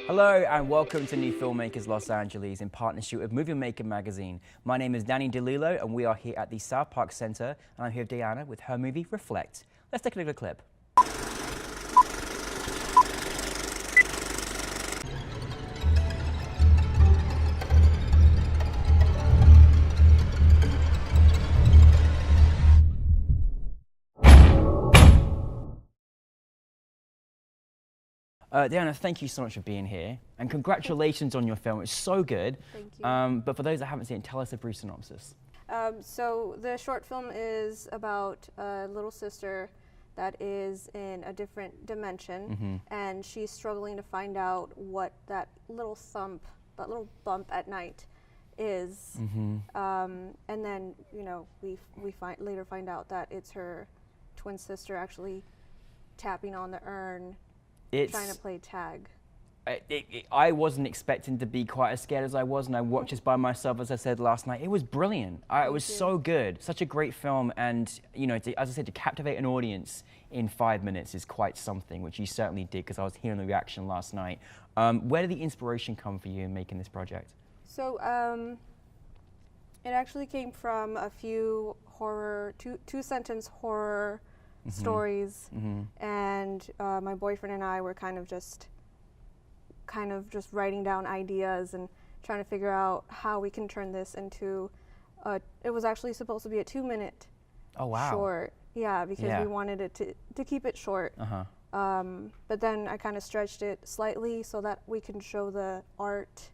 Hello and welcome to New Filmmakers Los Angeles in partnership with Movie Maker magazine. My name is Danny DeLillo and we are here at the South Park Center and I'm here with Dayanna with her movie Reflect. Let's take a look at the clip. Dayanna, thank you so much for being here, and congratulations on your film. It's so good. Thank you. But for those that haven't seen it, tell us a brief synopsis. So the short film is about a little sister that is in a different dimension, and she's struggling to find out what that little thump, that little bump at night is. And then, you know, we later find out that it's her twin sister actually tapping on the urn. Trying to play tag. I wasn't expecting to be quite as scared as I was, and I watched this by myself, as I said last night. It was brilliant. It was so good. Such a great film, and you know, as I said, to captivate an audience in 5 minutes is quite something, which you certainly did, because I was hearing the reaction last night. Where did the inspiration come for you in making this project? So it actually came from a few two-sentence horror stories, and my boyfriend and I were kind of just writing down ideas and trying to figure out how we can turn this into it was actually supposed to be a 2-minute short, because we wanted it to keep it short, but then I kind of stretched it slightly so that we can show the art,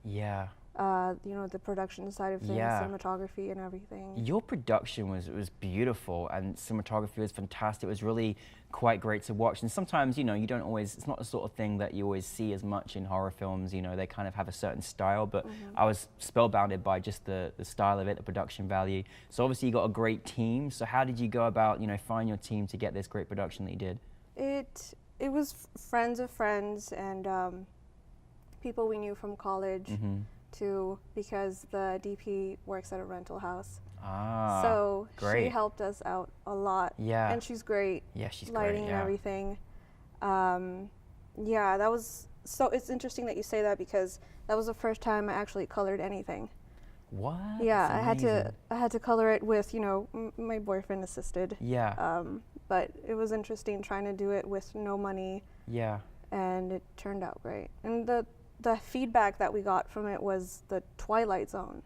you know, the production side of things, cinematography and everything. Your production was beautiful, and cinematography was fantastic. It was really quite great to watch. And sometimes, you know, you don't always, it's not the sort of thing that you always see as much in horror films. You know, they kind of have a certain style, but I was spellbounded by just the style of it, the production value. So obviously you got a great team. So how did you go about, you know, finding your team to get this great production that you did? It was friends of friends and people we knew from college. Too, because the DP works at a rental house. So great. She helped us out a lot. And she's great. She's lighting great, and everything. That was, so it's interesting that you say that, because that was the first time I actually colored anything. What? Yeah, I had to color it with, you know, my boyfriend assisted. But it was interesting trying to do it with no money. And it turned out great. And the feedback that we got from it was the Twilight Zone.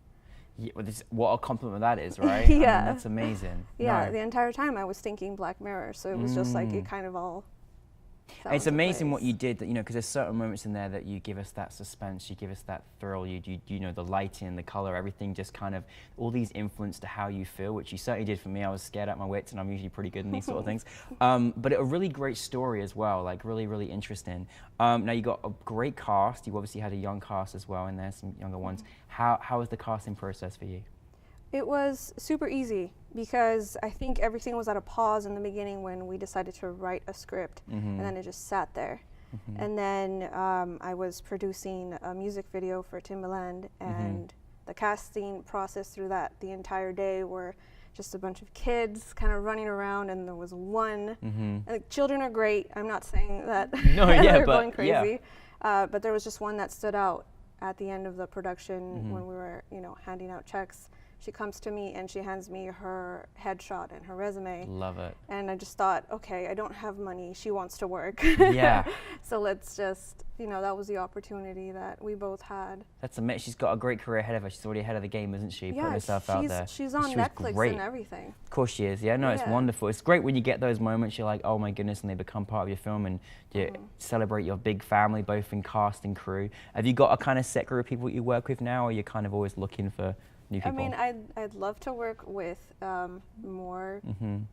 What a compliment that is, right? I mean, that's amazing. The entire time I was thinking Black Mirror, so it was just like it kind of all fell It's into amazing place. what you did, that, you know, because there's certain moments in there that you give us that suspense, you give us that thrill, you know, the lighting, the color, everything just kind of, all these influence to how you feel, which you certainly did for me. I was scared out my wits, and I'm usually pretty good in these sort of things. But a really great story as well, like really, really interesting. Now you got a great cast. You obviously had a young cast as well in there, some younger ones. How was the casting process for you? It was super easy, because I think everything was at a pause in the beginning when we decided to write a script, and then it just sat there. And then I was producing a music video for Timbaland, and the casting process through that the entire day were just a bunch of kids kind of running around, and there was one. And the children are great. I'm not saying that they're going crazy, but there was just one that stood out at the end of the production when we were, you know, handing out checks. She comes to me and she hands me her headshot and her resume. Love it. And I just thought, okay, I don't have money. She wants to work. So let's just, you know, that was the opportunity that we both had. That's amazing. She's got a great career ahead of her. She's already ahead of the game, isn't she? Putting herself out there. She's on Netflix and everything. Of course she is. Yeah, no, it's wonderful. It's great when you get those moments. You're like, oh my goodness, and they become part of your film, and you celebrate your big family, both in cast and crew. Have you got a kind of set group of people you work with now, or you're kind of always looking for new people? I mean, I'd love to work with more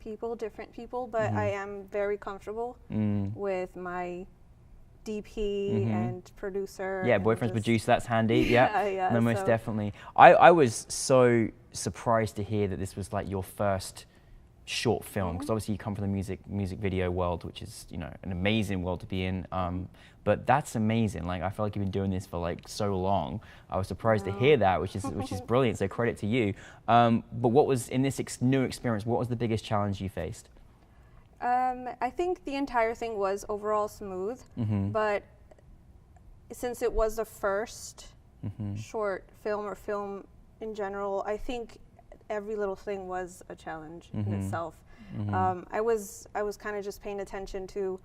people, different people, but I am very comfortable with my DP and producer. Yeah, and boyfriend's producer, that's handy. No, most so definitely. I was so surprised to hear that this was like your first short film, because obviously you come from the music video world, which is, you know, an amazing world to be in. But that's amazing. Like, I feel like you've been doing this for like so long. I was surprised to hear that, which is brilliant. So credit to you. But what was, in this new experience, what was the biggest challenge you faced? I think the entire thing was overall smooth, but since it was the first short film or film in general, I think every little thing was a challenge in itself. I was kind of just paying attention to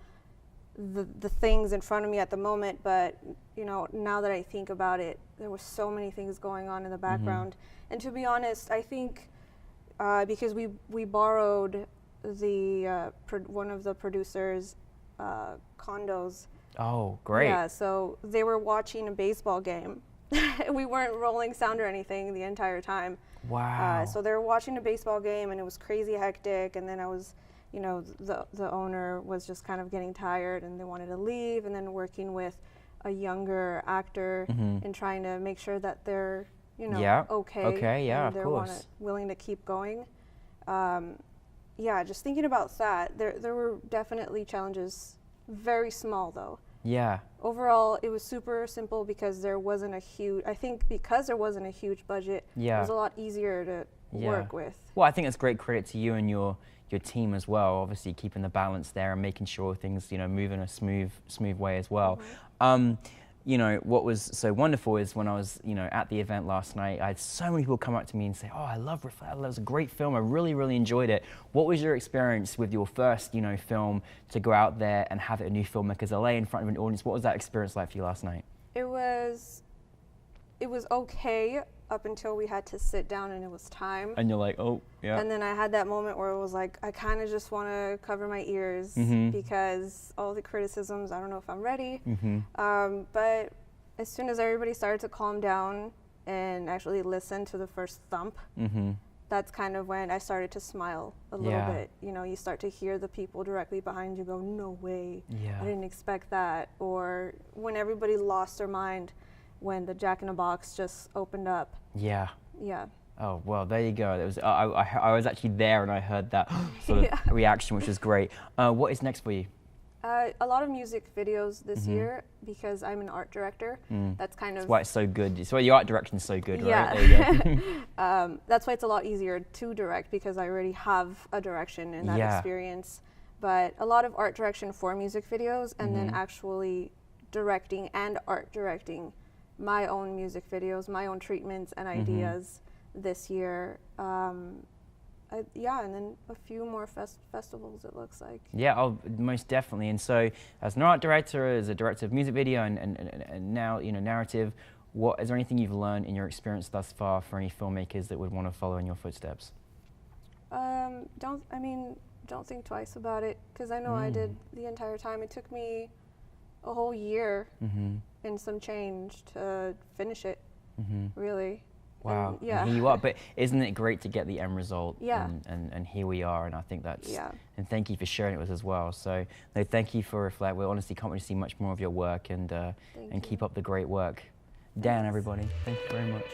the things in front of me at the moment, but you know, now that I think about it, there were so many things going on in the background. And to be honest, I think because we borrowed the one of the producers' condos. Oh, great. Yeah, so they were watching a baseball game. We weren't rolling sound or anything the entire time. Wow. So they were watching a baseball game, and it was crazy hectic. And then I was, you know, the owner was just kind of getting tired, and they wanted to leave. And then working with a younger actor and trying to make sure that they're, you know, okay. Okay. Yeah. And Of course. willing to keep going. Yeah, just thinking about that, there were definitely challenges. Very small though. Yeah. Overall, it was super simple because there wasn't a huge, I think because there wasn't a huge budget, it was a lot easier to work with. Well, I think that's great credit to you and your team as well, obviously keeping the balance there and making sure things, you know, move in a smooth way as well. You know, what was so wonderful is when I was, you know, at the event last night, I had so many people come up to me and say, oh, I love Reflect, that was a great film, I really, really enjoyed it. What was your experience with your first, you know, film to go out there and have it at New Filmmakers LA in front of an audience? What was that experience like for you last night? It was okay up until we had to sit down and it was time. And you're like, oh, yeah. And then I had that moment where it was like, I kind of just want to cover my ears because all the criticisms, I don't know if I'm ready. But as soon as everybody started to calm down and actually listen to the first thump, that's kind of when I started to smile a little bit. You know, you start to hear the people directly behind you go, no way, I didn't expect that. Or when everybody lost their mind when the Jack in the Box just opened up. Yeah. Oh, well, there you go. It was, I was actually there and I heard that sort of reaction, which was great. What is next for you? A lot of music videos this year because I'm an art director. That's kind of... That's why it's so good. That's why your art direction is so good, right? Yeah. There you go. That's why it's a lot easier to direct because I already have a direction and that experience. But a lot of art direction for music videos and then actually directing and art directing my own music videos, my own treatments and ideas this year. And then a few more festivals, it looks like. Yeah, oh, most definitely. And so, as an art director, as a director of music video and now, you know, narrative, is there anything you've learned in your experience thus far for any filmmakers that would want to follow in your footsteps? Don't think twice about it, because I know I did the entire time. It took me a whole year and some change to finish it, really. Wow. And, yeah. And here you are, but isn't it great to get the end result? Yeah. And here we are, and I think that's, and thank you for sharing it with us as well. So, no, thank you for Reflect. We honestly can't wait to see much more of your work and keep up the great work. Dan, everybody, thank you very much.